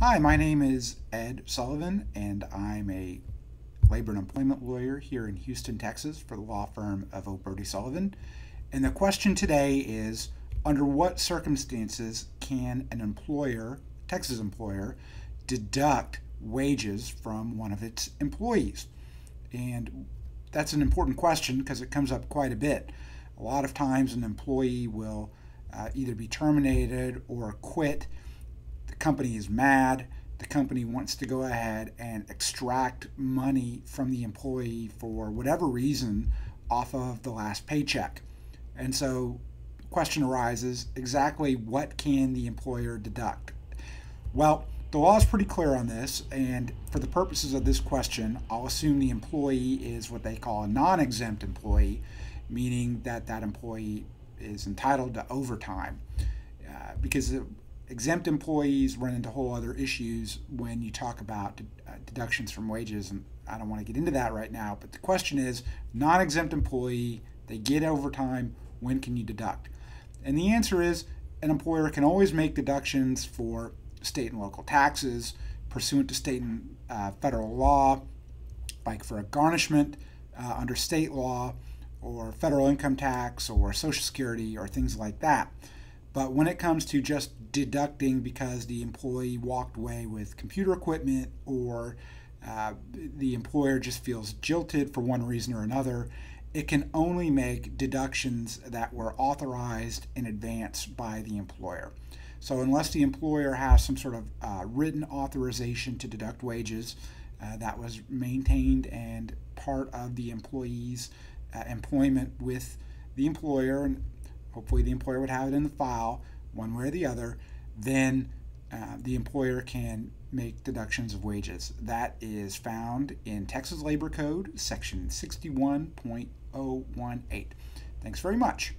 Hi, my name is Ed Sullivan, and I'm a labor and employment lawyer here in Houston, Texas for the law firm of O'Brody Sullivan. And the question today is, under what circumstances can an employer, Texas employer, deduct wages from one of its employees? And that's an important question because it comes up quite a bit. A lot of times an employee will either be terminated or quit. The company is mad. The company wants to go ahead and extract money from the employee for whatever reason off of the last paycheck. And so the question arises, exactly what can the employer deduct? Well, the law is pretty clear on this, and for the purposes of this question, I'll assume the employee is what they call a non-exempt employee, meaning that that employee is entitled to overtime. Because exempt employees run into whole other issues when you talk about deductions from wages, and I don't want to get into that right now, but the question is, non-exempt employee, they get overtime, when can you deduct? And the answer is, an employer can always make deductions for state and local taxes pursuant to state and federal law, like for a garnishment under state law, or federal income tax, or Social Security, or things like that. But when it comes to just deducting because the employee walked away with computer equipment, or the employer just feels jilted for one reason or another, it can only make deductions that were authorized in advance by the employer. So unless the employer has some sort of written authorization to deduct wages that was maintained and part of the employee's employment with the employer, and hopefully the employer would have it in the file one way or the other, then the employer can make deductions of wages. That is found in Texas Labor Code, section 61.018. Thanks very much.